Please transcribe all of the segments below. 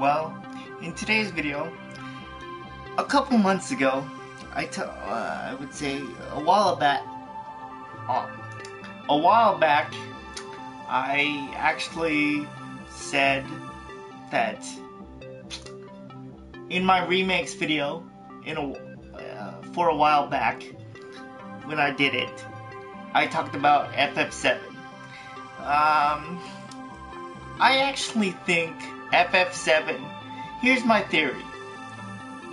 Well, in today's video, a couple months ago, I would say a while back, I actually said that in my remakes video, for a while back, when I did it, I talked about FF7. I actually think FF7, here's my theory.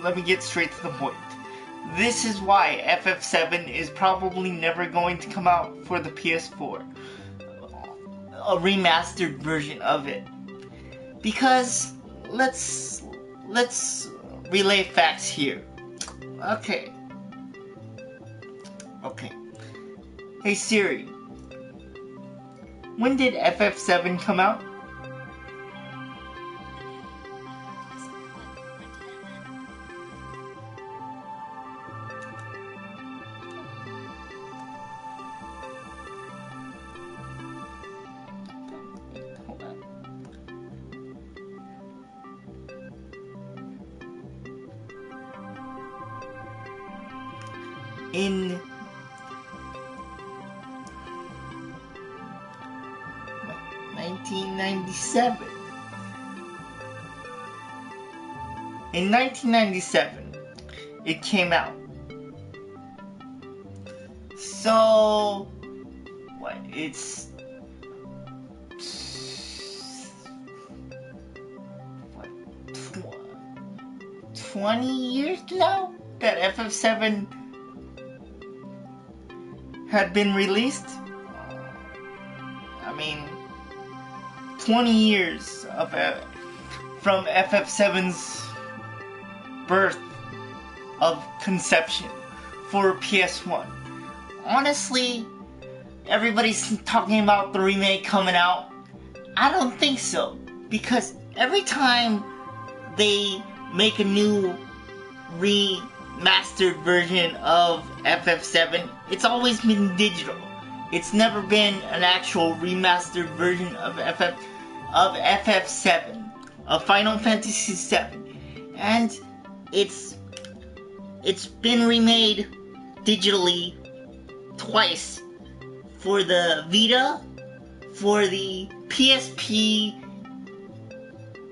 Let me get straight to the point. This is why FF7 is probably never going to come out for the PS4. A remastered version of it. Because let's relay facts here. Okay. Hey Siri, when did FF7 come out? In 1997. In 1997, it came out. So, what? It's 20 years now that FF7 had been released. I mean, 20 years of from FF7's birth of conception for PS1. Honestly, everybody's talking about the remake coming out. I don't think so, because every time they make a new remastered version of FF7, it's always been digital. It's never been an actual remastered version of FF7, of Final Fantasy VII, and it's been remade digitally twice, for the Vita, for the PSP,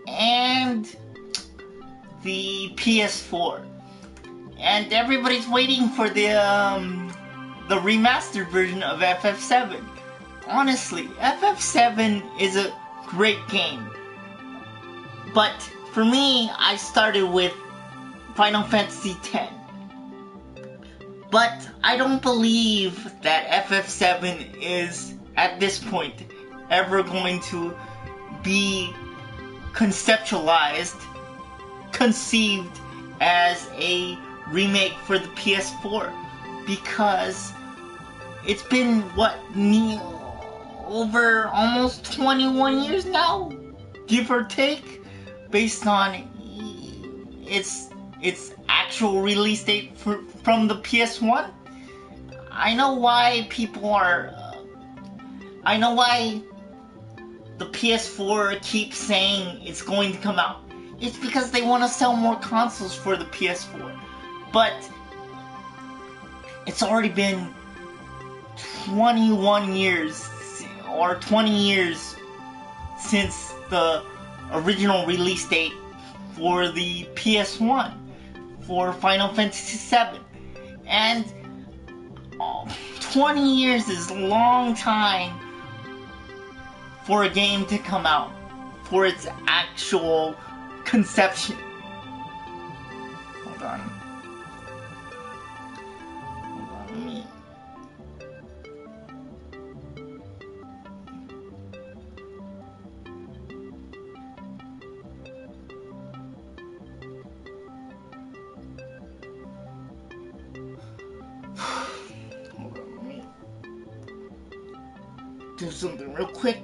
and the PS4, and everybody's waiting for the remastered version of FF7. Honestly, FF7 is a great game, but for me, I started with Final Fantasy X. But I don't believe that FF7 is, at this point, ever going to be conceived as a remake for the PS4, because it's been, over almost 21 years now, give or take, based on its actual release date from the PS1. I know why the PS4 keeps saying it's going to come out. It's because they want to sell more consoles for the PS4. But it's already been 21 years or 20 years since the original release date for the PS1 for Final Fantasy VII. And 20 years is a long time for a game to come out, for its actual conception. Hold on, let me... Hold on, let me do something real quick.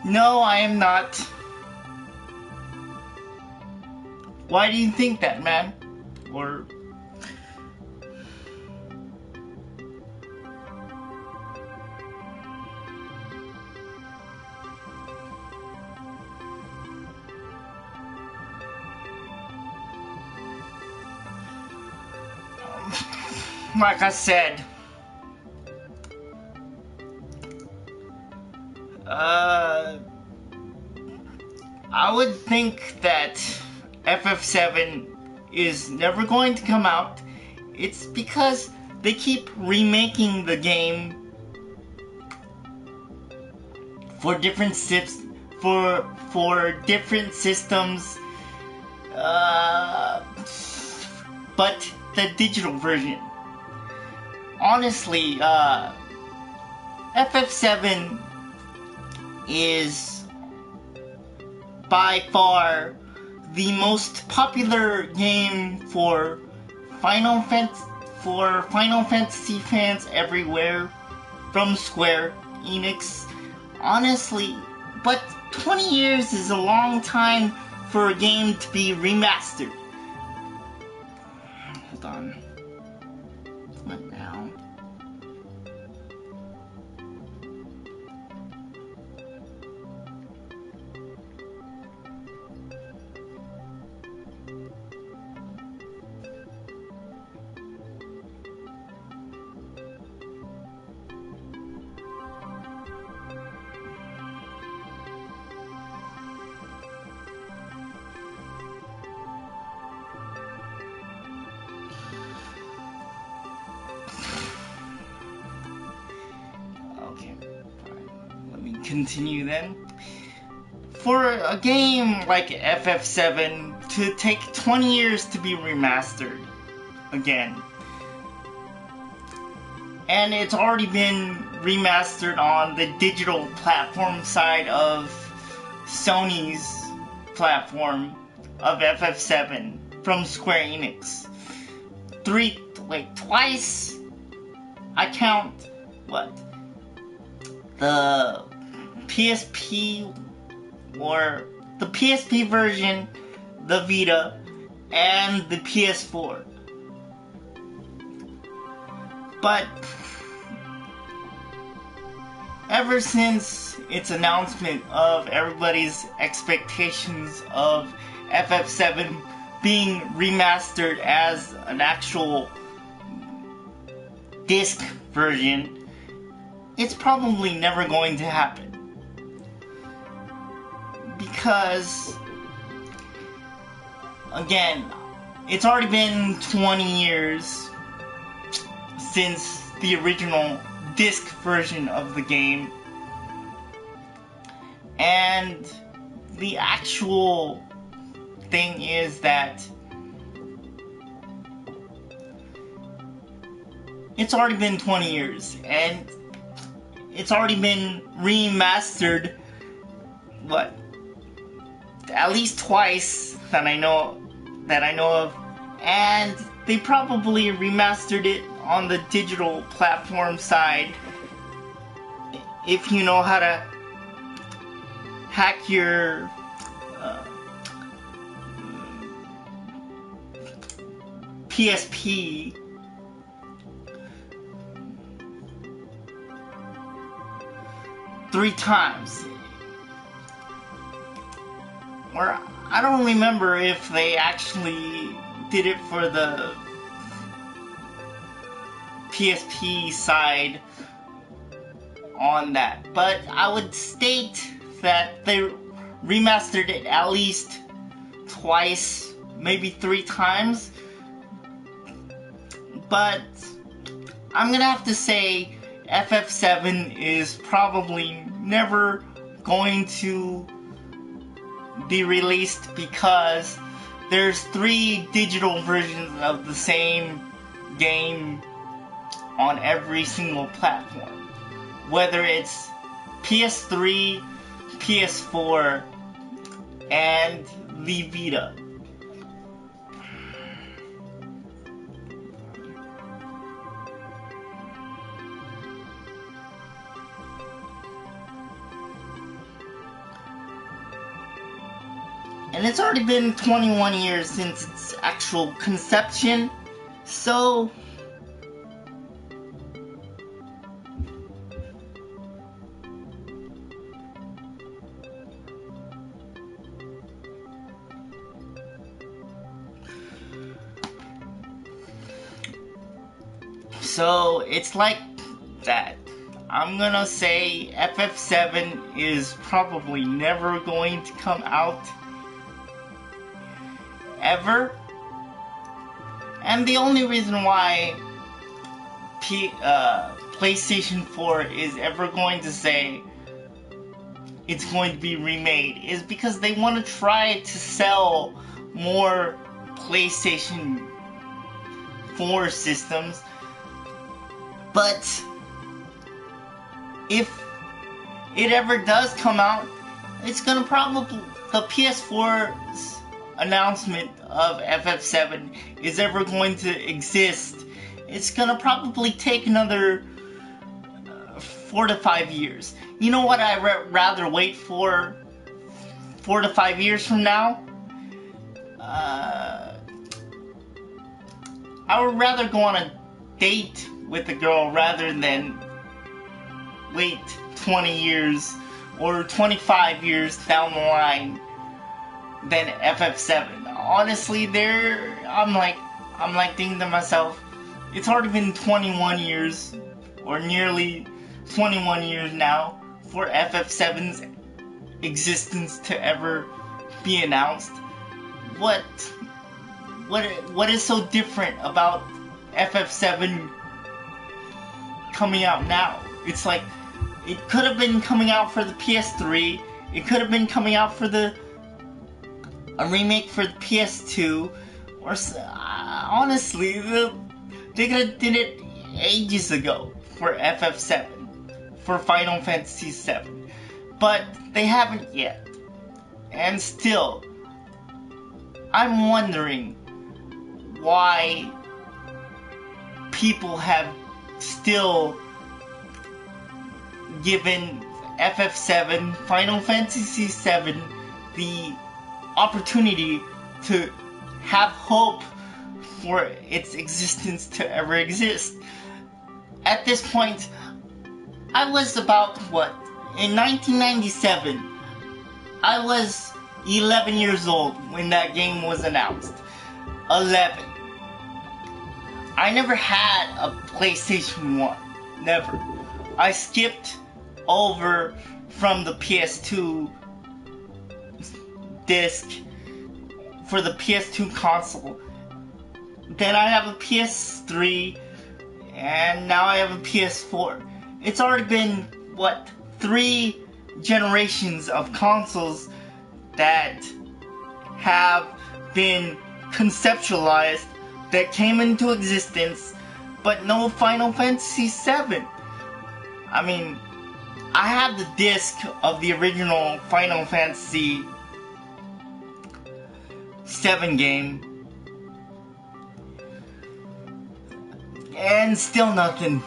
No, I am not. Why do you think that, man? Or... like I said, I would think that FF7 is never going to come out. It's because they keep remaking the game for different for different systems, but the digital version. Honestly, FF7 is by far the most popular game for Final Fantasy fans everywhere from Square Enix. Honestly, but 20 years is a long time for a game to be remastered. Hold on. What now? Okay, fine. Let me continue then. For a game like FF7 to take 20 years to be remastered again, and it's already been remastered on the digital platform side of Sony's platform of FF7 from Square Enix. Twice. I count what? The PSP or the PSP version, the Vita, and the PS4. But ever since its announcement of everybody's expectations of FF7 being remastered as an actual disc version, it's probably never going to happen. Because, again, it's already been 20 years since the original disc version of the game, and the actual thing is that it's already been 20 years, and it's already been remastered, what, at least twice that I know of, and they probably remastered it on the digital platform side. If you know how to hack your PSP, three times. Or I don't remember if they actually did it for the PSP side on that, but I would state that they remastered it at least twice, maybe three times. But I'm gonna have to say FF7 is probably never going to be released because there's 3 digital versions of the same game on every single platform, whether it's PS3, PS4, and the Vita. And it's already been 21 years since its actual conception, so it's like that. I'm gonna say FF7 is probably never going to come out ever. And the only reason why PlayStation 4 is ever going to say it's going to be remade is because they want to try to sell more PlayStation 4 systems. But if it ever does come out, it's gonna probably, the PS4's announcement of FF7 is ever going to exist, it's gonna probably take another 4 to 5 years. You know what I'd rather wait for 4 to 5 years from now? I would rather go on a date with a girl rather than wait 20 years or 25 years down the line than FF7. Honestly, I'm like thinking to myself, it's already been 21 years, or nearly 21 years now, for FF7's existence to ever be announced. What is so different about FF7 coming out now? It's like, it could have been coming out for the PS3, it could have been coming out for a remake for the PS2, or honestly, they could have did it ages ago for FF7, for Final Fantasy VII, but they haven't yet. And still, I'm wondering why people have still given FF7, Final Fantasy VII, the opportunity to have hope for its existence to ever exist. At this point, I was about, in 1997, I was 11 years old when that game was announced. 11. I never had a PlayStation 1. Never. I skipped over from the PS2 disc for the PS2 console. Then I have a PS3, and now I have a PS4. It's already been, 3 generations of consoles that have been conceptualized, that came into existence, but no Final Fantasy VII. I mean, I have the disc of the original Final Fantasy VII game, and still nothing.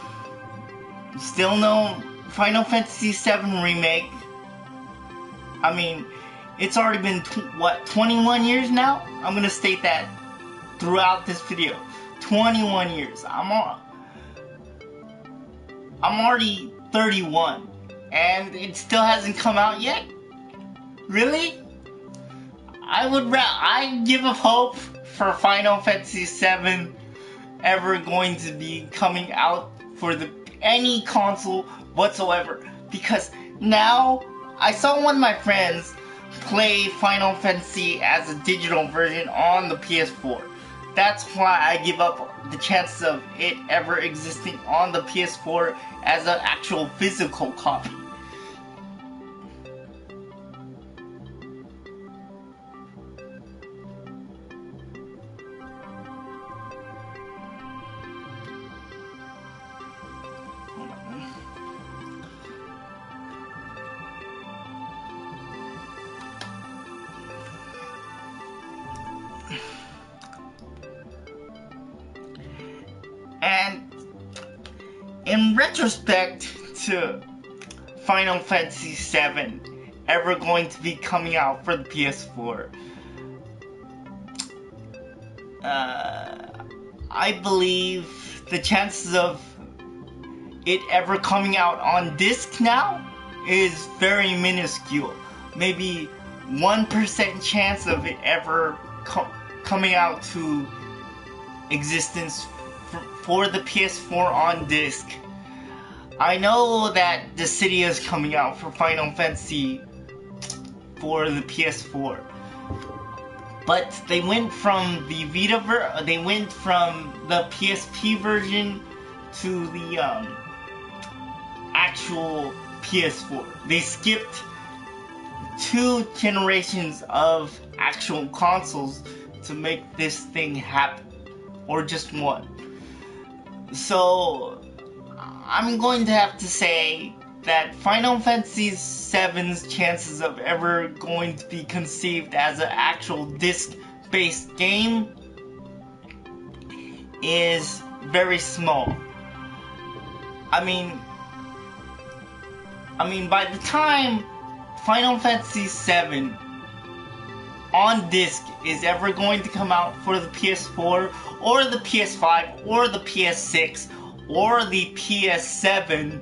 Still no Final Fantasy VII remake. I mean, it's already been 21 years now? I'm gonna state that throughout this video. 21 years. I'm already 31, and it still hasn't come out yet? Really? I give up hope for Final Fantasy VII ever going to be coming out for any console whatsoever, because now I saw one of my friends play Final Fantasy as a digital version on the PS4. That's why I give up the chances of it ever existing on the PS4 as an actual physical copy. And in retrospect to Final Fantasy VII ever going to be coming out for the PS4, I believe the chances of it ever coming out on disc now is very minuscule. Maybe 1% chance of it ever coming out to existence for the PS4 on disc. I know that Dissidia is coming out for Final Fantasy for the PS4, but they went from the they went from the PSP version to the actual PS4. They skipped 2 generations of actual consoles to make this thing happen, or just 1. So I'm going to have to say that Final Fantasy VII's chances of ever going to be conceived as an actual disc-based game is very small. I mean, by the time Final Fantasy VII on disc is ever going to come out for the PS4, or the PS5, or the PS6, or the PS7,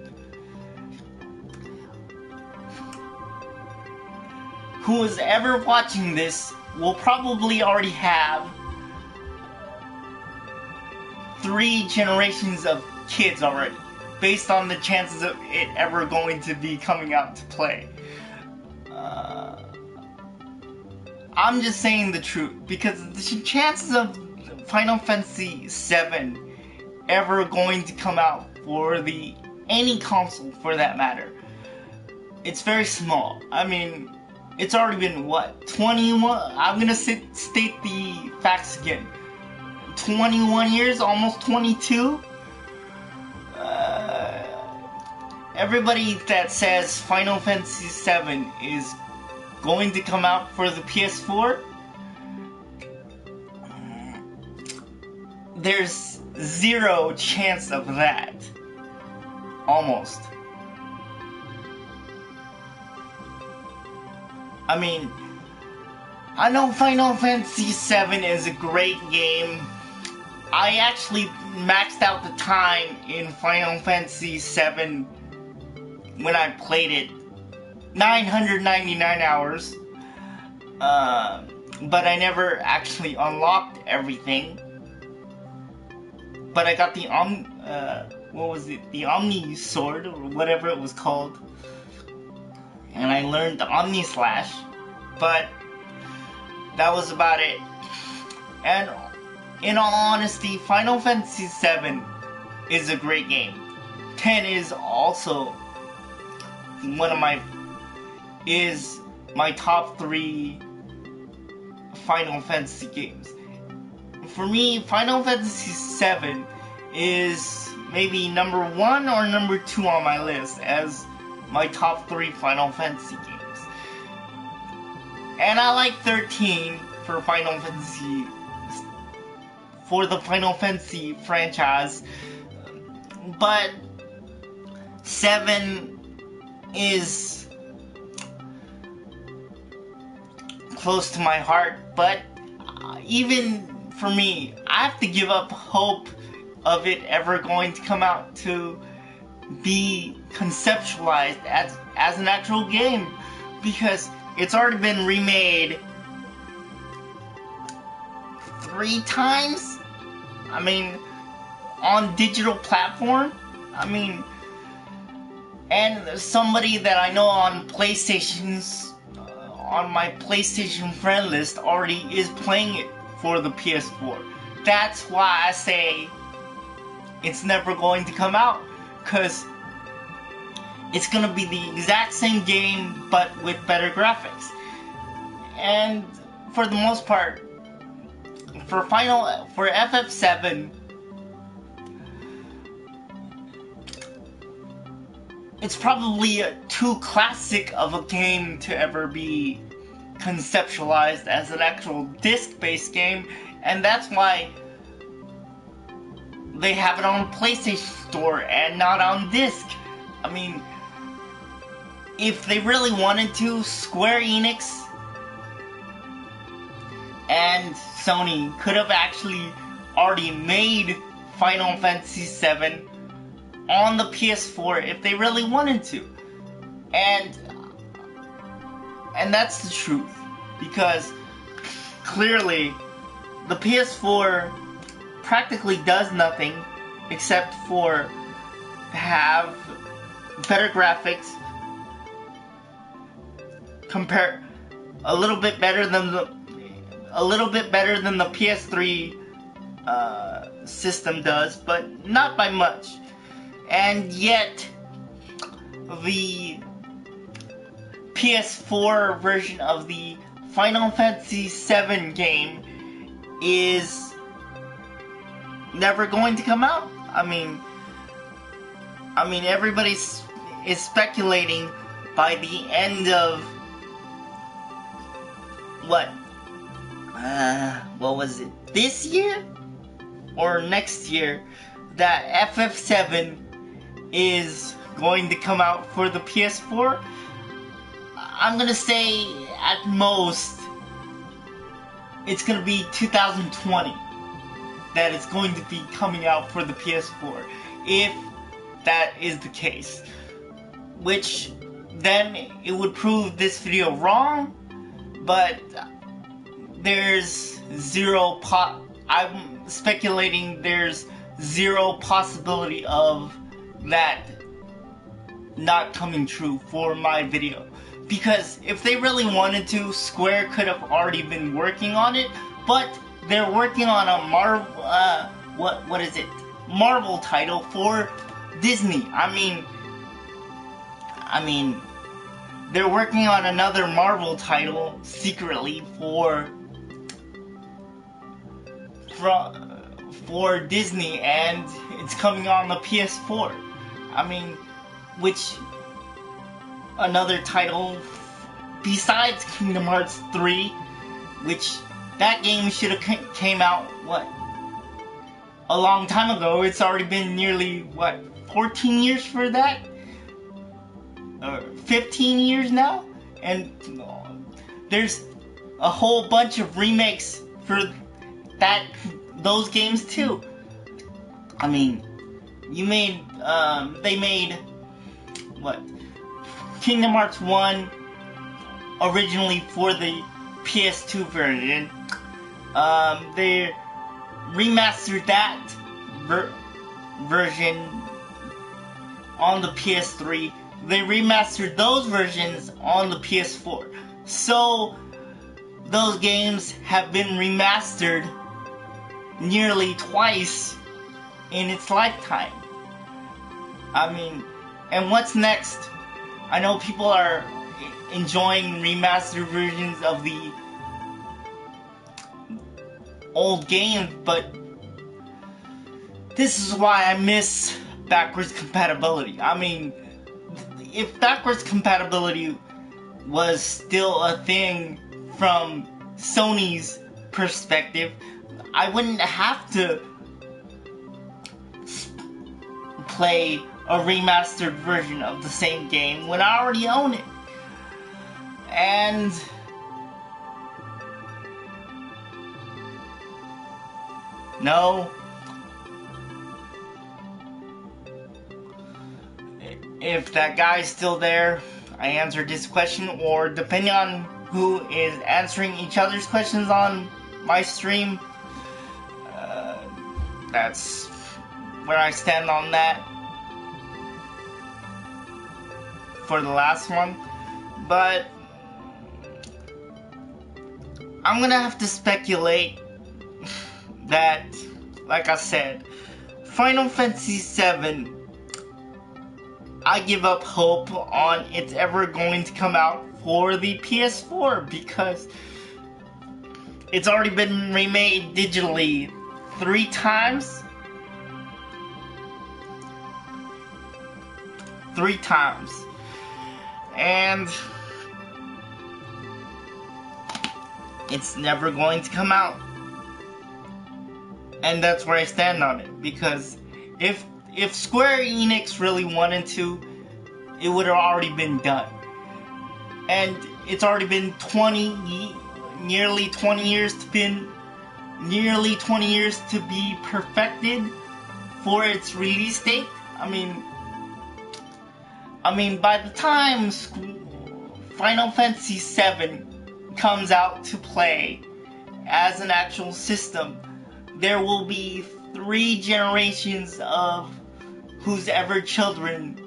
who is ever watching this will probably already have 3 generations of kids already, based on the chances of it ever going to be coming out to play. I'm just saying the truth, because the chances of Final Fantasy VII ever going to come out for any console for that matter, it's very small. I mean, it's already been, what, 21? I'm gonna state the facts again. 21 years, almost 22? Everybody that says Final Fantasy VII is going to come out for the PS4, there's 0 chance of that. Almost. I mean, I know Final Fantasy VII is a great game. I actually maxed out the time in Final Fantasy VII when I played it. 999 hours. But I never actually unlocked everything. But I got the the Omni Sword, or whatever it was called. And I learned the Omni Slash. But that was about it. And in all honesty, Final Fantasy VII is a great game. 10 is also is my top 3 Final Fantasy games. For me, Final Fantasy VII is maybe number 1 or number 2 on my list as my top 3 Final Fantasy games. And I like 13 for the Final Fantasy franchise, but 7 is close to my heart. But even for me, I have to give up hope of it ever going to come out to be conceptualized as an actual game, because it's already been remade 3 times. I mean, on digital platform. I mean, and somebody that I know on on my PlayStation friend list already is playing it for the PS4. That's why I say it's never going to come out, because it's going to be the exact same game but with better graphics. And for the most part, for FF7, it's probably too classic of a game to ever be conceptualized as an actual disc-based game, and that's why they have it on PlayStation Store and not on disc. I mean, if they really wanted to, Square Enix and Sony could have actually already made Final Fantasy VII on the PS4 if they really wanted to. And that's the truth, because clearly the PS4 practically does nothing except for have better graphics, compare a little bit better than the PS3 system does, but not by much. And yet the PS4 version of the Final Fantasy VII game is never going to come out. I mean, everybody is speculating by the end of what was it? This year or next year that FF7 is going to come out for the PS4. I'm gonna say at most it's gonna be 2020 that it's going to be coming out for the PS4, if that is the case. Which then it would prove this video wrong, but there's I'm speculating there's zero possibility of that not coming true for my video. Because if they really wanted to, Square could have already been working on it, but they're working on a Marvel title for Disney. I mean, they're working on another Marvel title secretly for Disney, and it's coming on the PS4. I mean, which another title besides Kingdom Hearts 3, which that game should have came out a long time ago. It's already been nearly 14 years for that, or 15 years now, and there's a whole bunch of remakes for those games too. I mean, they made Kingdom Hearts 1 originally for the PS2 version. They remastered that version on the PS3. They remastered those versions on the PS4. So those games have been remastered nearly twice in its lifetime. I mean, and what's next? I know people are enjoying remastered versions of the old games, but this is why I miss backwards compatibility. I mean, if backwards compatibility was still a thing from Sony's perspective, I wouldn't have to play a remastered version of the same game when I already own it. And no, if that guy's still there, I answered this question, or depending on who is answering each other's questions on my stream, that's where I stand on that for the last one. But I'm gonna have to speculate that, like I said, Final Fantasy VII, I give up hope on it's ever going to come out for the PS4, because it's already been remade digitally 3 times. 3 times. And it's never going to come out. And that's where I stand on it, because if Square Enix really wanted to, it would have already been done. And it's already been nearly 20 years to be perfected for its release date. I mean, by the time Final Fantasy VII comes out to play as an actual system, there will be 3 generations of whose ever children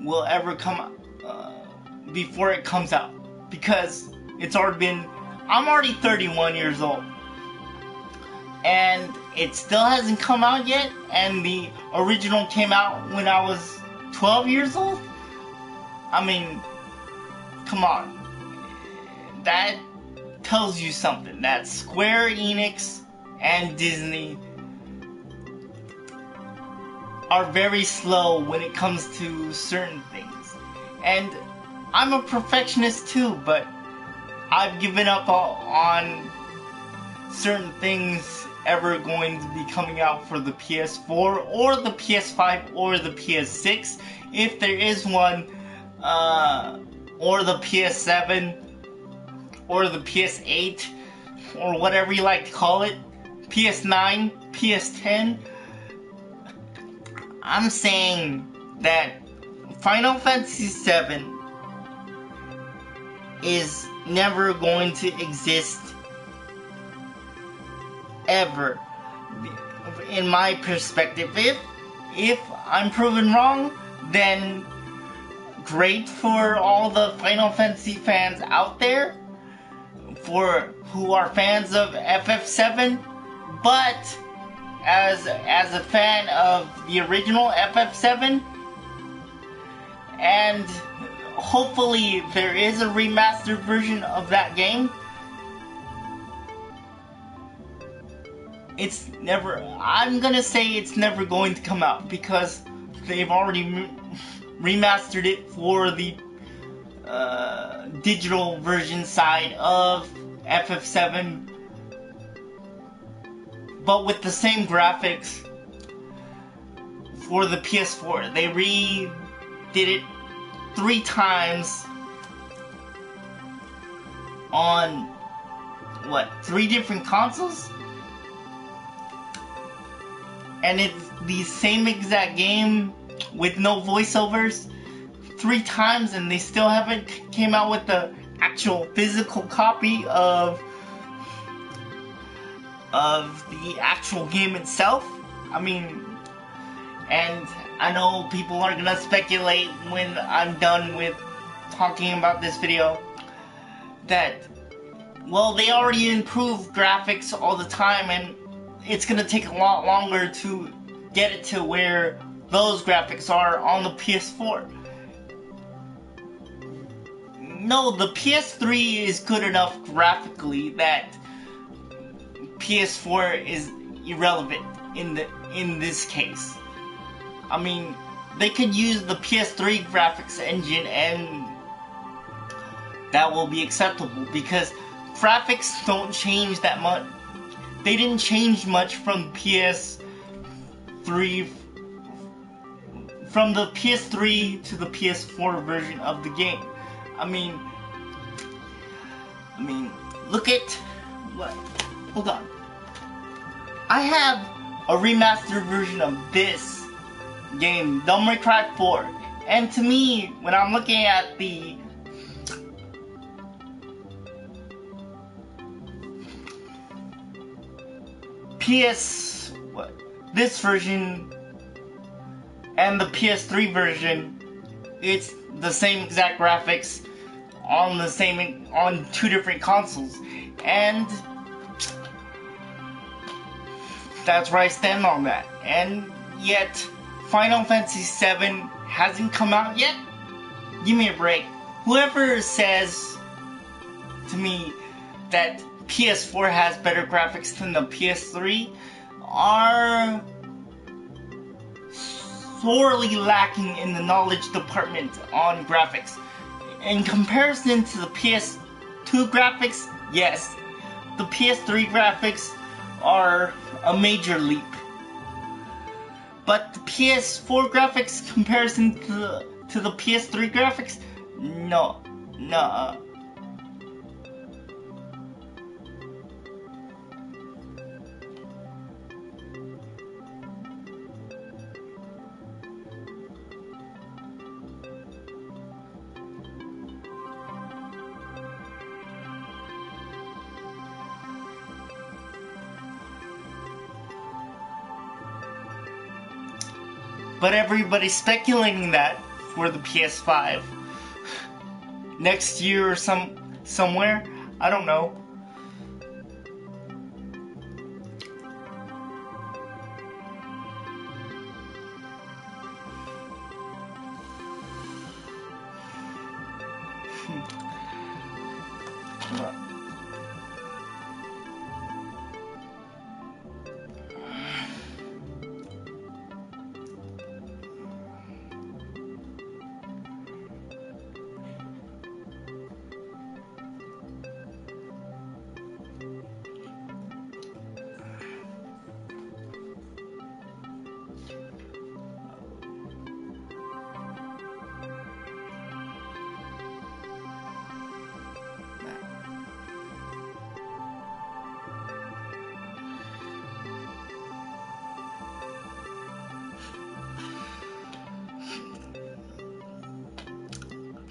will ever come before it comes out, because it's already been. I'm already 31 years old, and it still hasn't come out yet. And the original came out when I was 12 years old. I mean, come on. That tells you something. That Square Enix and Disney are very slow when it comes to certain things. And I'm a perfectionist too, but I've given up on certain things ever going to be coming out for the PS4 or the PS5 or the PS6, if there is one, or the PS7 or the PS8 or whatever you like to call it, PS9, PS10. I'm saying that Final Fantasy VII is never going to exist ever, in my perspective. If I'm proven wrong, then great for all the Final Fantasy fans out there, for who are fans of FF7, but as a fan of the original FF7, and hopefully there is a remastered version of that game, I'm gonna say it's never going to come out, because they've already remastered it for the digital version side of FF7, but with the same graphics for the PS4. They redid it 3 times on 3 different consoles, and it's the same exact game with no voiceovers 3 times, and they still haven't came out with the actual physical copy of the actual game itself. I mean, and I know people are gonna speculate when I'm done with talking about this video that, well, they already improve graphics all the time, and it's gonna take a lot longer to get it to where those graphics are on the PS4. No, the PS3 is good enough graphically that PS4 is irrelevant in this case. I mean, they could use the PS3 graphics engine and that will be acceptable, because graphics don't change that much. They didn't change much from PS3, from the PS3 to the PS4 version of the game. I mean, look at what? Hold on. I have a remastered version of this game, Devil May Cry 4, and to me, when I'm looking at the this version and the PS3 version, it's the same exact graphics on 2 different consoles, and that's where I stand on that. And yet Final Fantasy VII hasn't come out yet? Give me a break. Whoever says to me that PS4 has better graphics than the PS3 are sorely lacking in the knowledge department on graphics. In comparison to the PS2 graphics, yes, the PS3 graphics are a major leap. But the PS4 graphics comparison to the, to the PS3 graphics, no. But everybody's speculating that for the PS5 next year or somewhere. I don't know.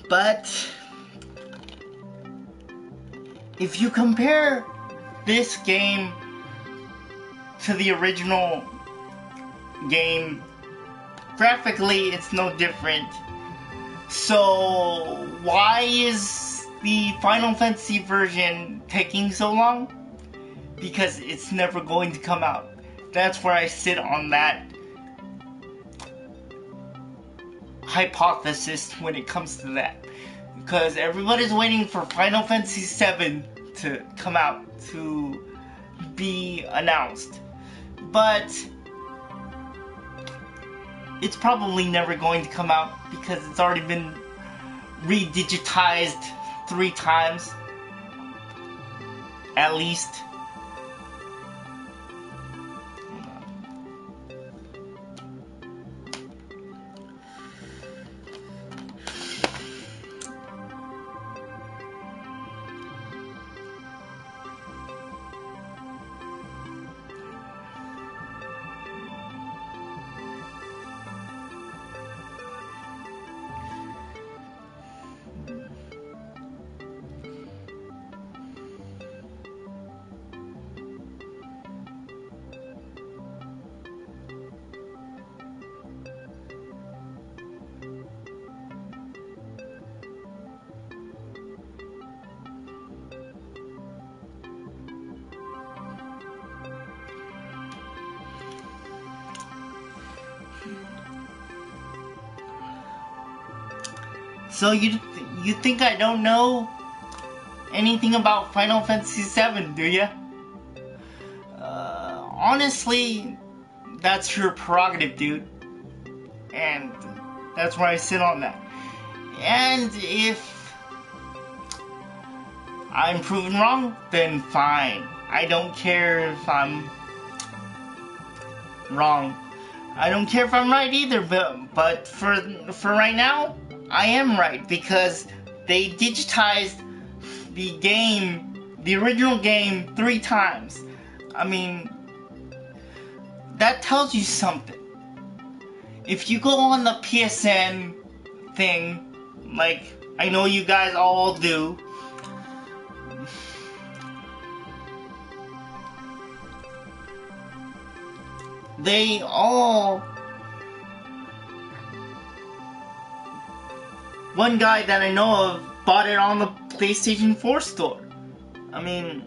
But if you compare this game to the original game, graphically it's no different. So why is the Final Fantasy version taking so long? Because it's never going to come out. That's where I sit on that hypothesis when it comes to that, because everybody's waiting for Final Fantasy 7 to come out, to be announced, but it's probably never going to come out because it's already been redigitized 3 times at least. So you think I don't know anything about Final Fantasy 7, do ya? Honestly, that's your prerogative, dude. And that's where I sit on that. And if I'm proven wrong, then fine. I don't care if I'm wrong. I don't care if I'm right either, but for right now, I am right, because they digitized the game, the original game, 3 times. I mean, that tells you something. If you go on the PSN thing, like I know you guys all do, they all... One guy that I know of bought it on the PlayStation 4 store. I mean...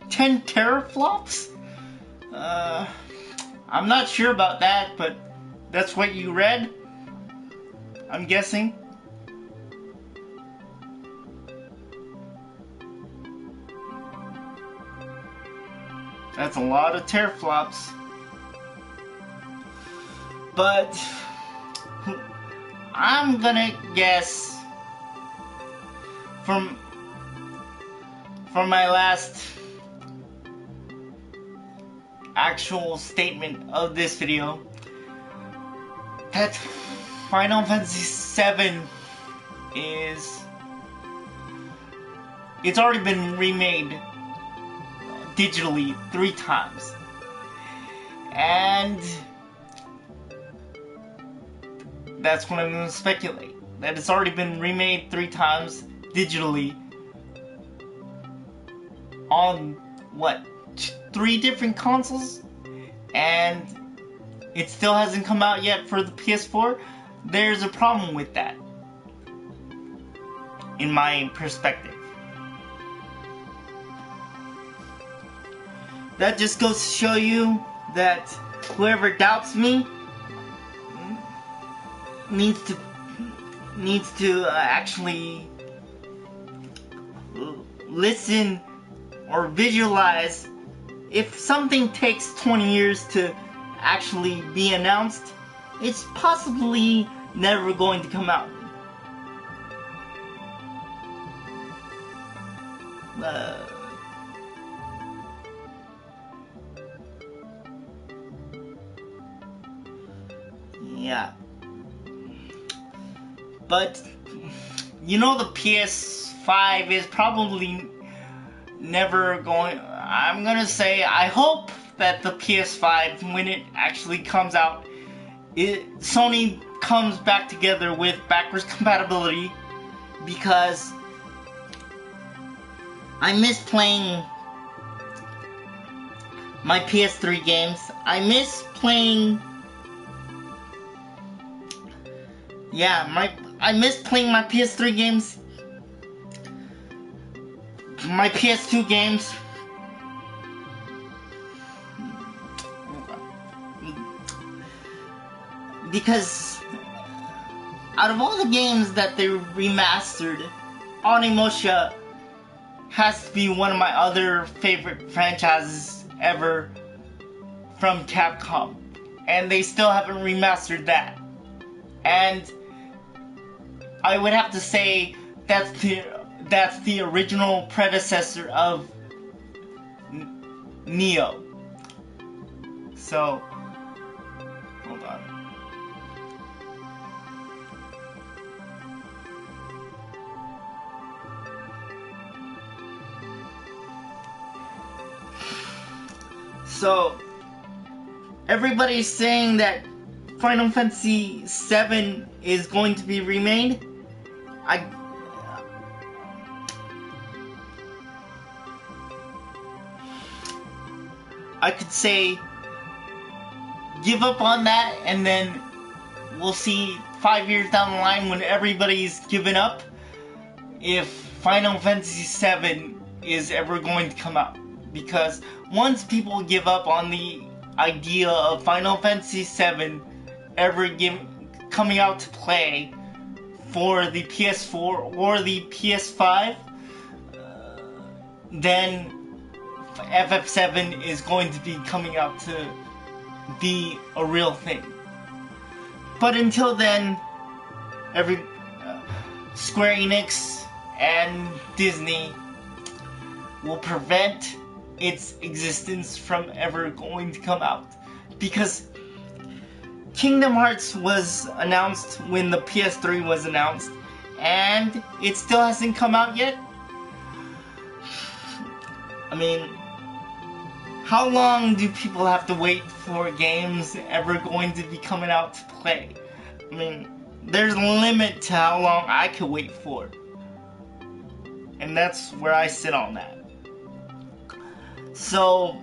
$10 teraflops? I'm not sure about that, but that's what you read, I'm guessing. That's a lot of teraflops. But I'm gonna guess from my last actual statement of this video that Final Fantasy 7 is it's already been remade digitally 3 times. And that's what I'm going to speculate. That it's already been remade 3 times digitally on, what, 3 different consoles? And it still hasn't come out yet for the PS4? There's a problem with that, in my perspective. That just goes to show you that whoever doubts me needs to actually listen or visualize. If something takes 20 years to actually be announced, it's possibly never going to come out. Yeah. But, you know, the PS5 is probably never going... I'm gonna say, I hope that the PS5, when it actually comes out, Sony comes back together with backwards compatibility, because I miss playing my PS3 games. I miss playing... I miss playing my PS3 games, my PS2 games. Because out of all the games that they remastered, Onimusha has to be one of my other favorite franchises ever from Capcom. And they still haven't remastered that. And I would have to say that's the original predecessor of Neo. So, hold on. So, everybody's saying that Final Fantasy 7 is going to be remade. I could say give up on that, and then we'll see 5 years down the line when everybody's given up if Final Fantasy 7 is ever going to come out. Because once people give up on the idea of Final Fantasy 7 ever coming out to play for the PS4 or the PS5, then FF7 is going to be coming out to be a real thing. But until then, Square Enix and Disney will prevent its existence from ever going to come out. Because Kingdom Hearts was announced when the PS3 was announced, and it still hasn't come out yet. I mean, how long do people have to wait for games ever going to be coming out to play? I mean, there's a limit to how long I could wait for. And that's where I sit on that. So,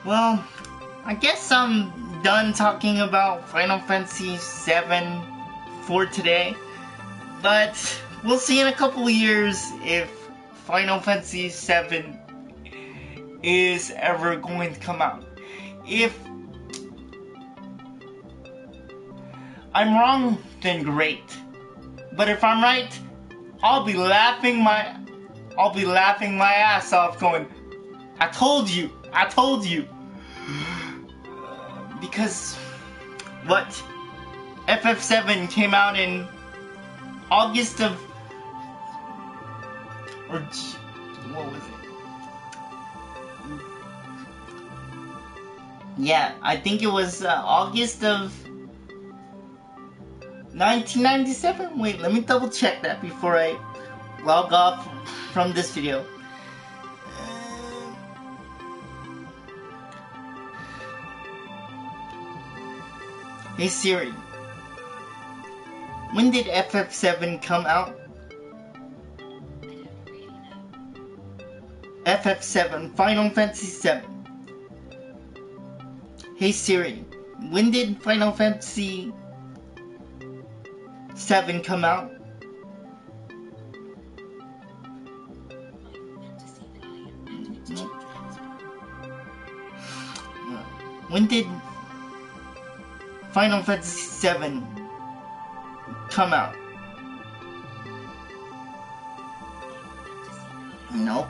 well, I guess I'm done talking about Final Fantasy VII for today, but we'll see in a couple years if Final Fantasy VII is ever going to come out. If I'm wrong then great. But if I'm right, I'll be laughing my ass off going, I told you. Because what? FF7 came out in August of, or what was it? Yeah, I think it was August of 1997? Wait, let me double check that before I log off from this video. Hey Siri, when did FF7 come out? FF7, Final Fantasy 7. Hey Siri, when did Final Fantasy 7 come out? When did Final Fantasy 7 come out? Nope.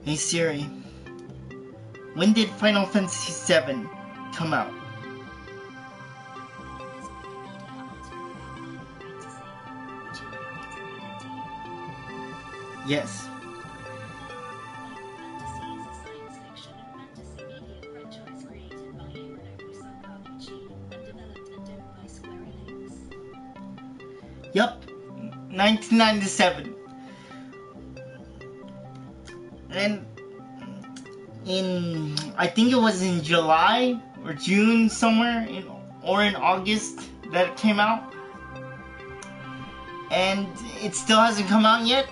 Hey Siri, when did Final Fantasy 7 come out? Yes. Yup, 1997. And I think it was in July or June somewhere, or in August that it came out. And it still hasn't come out yet.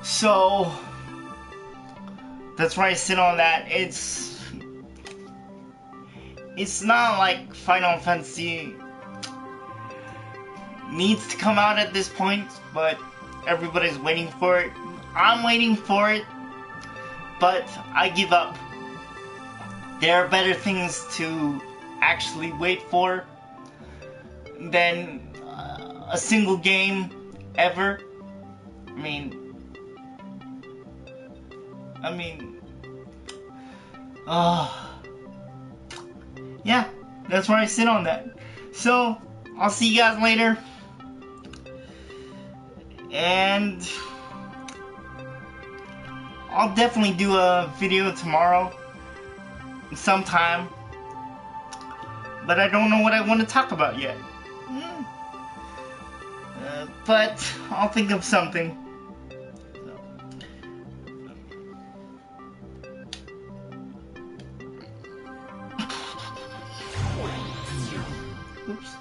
So that's where I sit on that. It's not like Final Fantasy needs to come out at this point, but everybody's waiting for it. I'm waiting for it, but I give up. There are better things to actually wait for than a single game ever. I mean, yeah, that's where I sit on that. So, I'll see you guys later. And I'll definitely do a video tomorrow sometime. But I don't know what I want to talk about yet. But I'll think of something. Oops.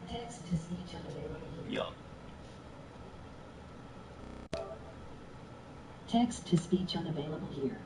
Text to speech unavailable. Yeah. Text to speech unavailable here.